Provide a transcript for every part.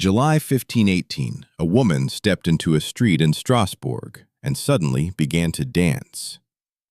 July 1518, a woman stepped into a street in Strasbourg and suddenly began to dance.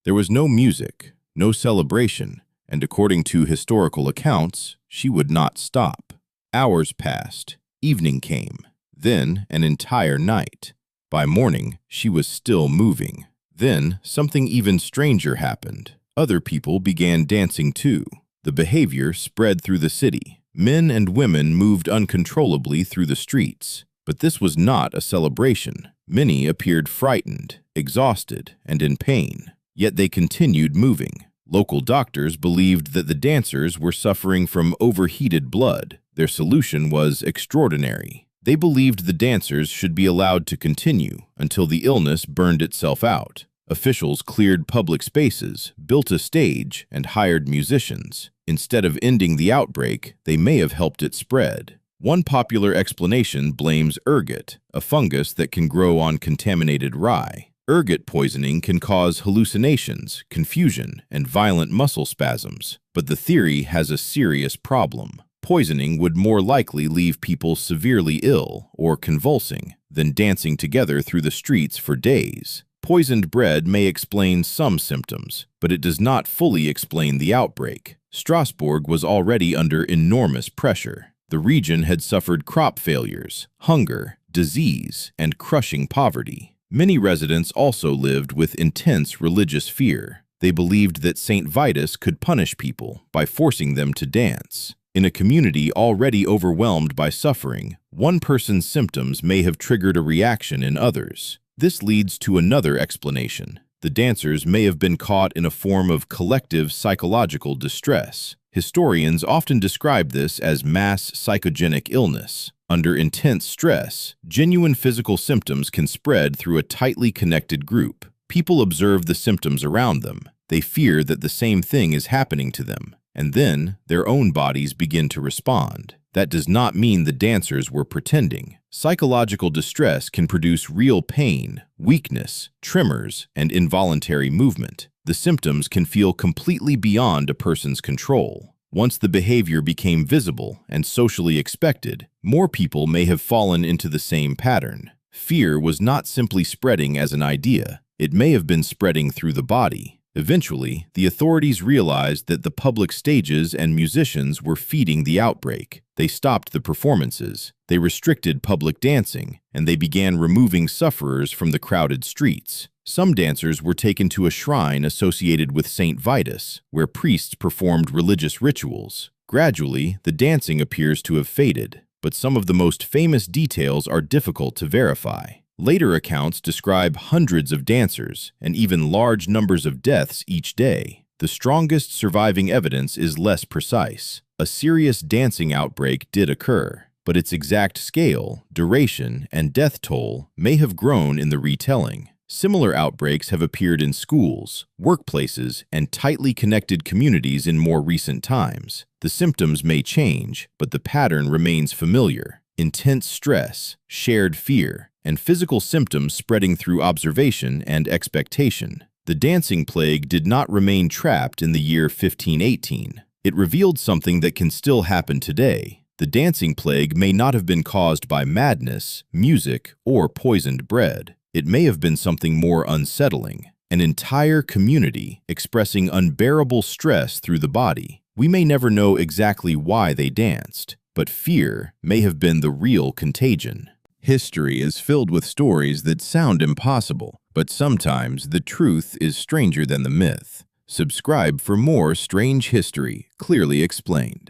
There was no music, no celebration, and according to historical accounts, she would not stop. Hours passed, evening came, then an entire night. By morning, she was still moving. Then something even stranger happened. Other people began dancing too. The behavior spread through the city. Men and women moved uncontrollably through the streets. But this was not a celebration. Many appeared frightened, exhausted, and in pain. Yet they continued moving. Local doctors believed that the dancers were suffering from overheated blood. Their solution was extraordinary. They believed the dancers should be allowed to continue until the illness burned itself out. Officials cleared public spaces, built a stage, and hired musicians. Instead of ending the outbreak, they may have helped it spread. One popular explanation blames ergot, a fungus that can grow on contaminated rye. Ergot poisoning can cause hallucinations, confusion, and violent muscle spasms. But the theory has a serious problem. Poisoning would more likely leave people severely ill or convulsing than dancing together through the streets for days. Poisoned bread may explain some symptoms, but it does not fully explain the outbreak. Strasbourg was already under enormous pressure. The region had suffered crop failures, hunger, disease, and crushing poverty. Many residents also lived with intense religious fear. They believed that Saint Vitus could punish people by forcing them to dance. In a community already overwhelmed by suffering, one person's symptoms may have triggered a reaction in others. This leads to another explanation. The dancers may have been caught in a form of collective psychological distress. Historians often describe this as mass psychogenic illness. Under intense stress, genuine physical symptoms can spread through a tightly connected group. People observe the symptoms around them. They fear that the same thing is happening to them, and then their own bodies begin to respond. That does not mean the dancers were pretending. Psychological distress can produce real pain, weakness, tremors, and involuntary movement. The symptoms can feel completely beyond a person's control. Once the behavior became visible and socially expected, more people may have fallen into the same pattern. Fear was not simply spreading as an idea. It may have been spreading through the body. Eventually, the authorities realized that the public stages and musicians were feeding the outbreak. They stopped the performances, they restricted public dancing, and they began removing sufferers from the crowded streets. Some dancers were taken to a shrine associated with Saint Vitus, where priests performed religious rituals. Gradually, the dancing appears to have faded, but some of the most famous details are difficult to verify. Later accounts describe hundreds of dancers and even large numbers of deaths each day. The strongest surviving evidence is less precise. A serious dancing outbreak did occur, but its exact scale, duration, and death toll may have grown in the retelling. Similar outbreaks have appeared in schools, workplaces, and tightly connected communities in more recent times. The symptoms may change, but the pattern remains familiar. Intense stress, shared fear, and physical symptoms spreading through observation and expectation. The dancing plague did not remain trapped in the year 1518. It revealed something that can still happen today. The dancing plague may not have been caused by madness, music, or poisoned bread. It may have been something more unsettling, an entire community expressing unbearable stress through the body. We may never know exactly why they danced, but fear may have been the real contagion. History is filled with stories that sound impossible, but sometimes the truth is stranger than the myth. Subscribe for more strange history clearly explained.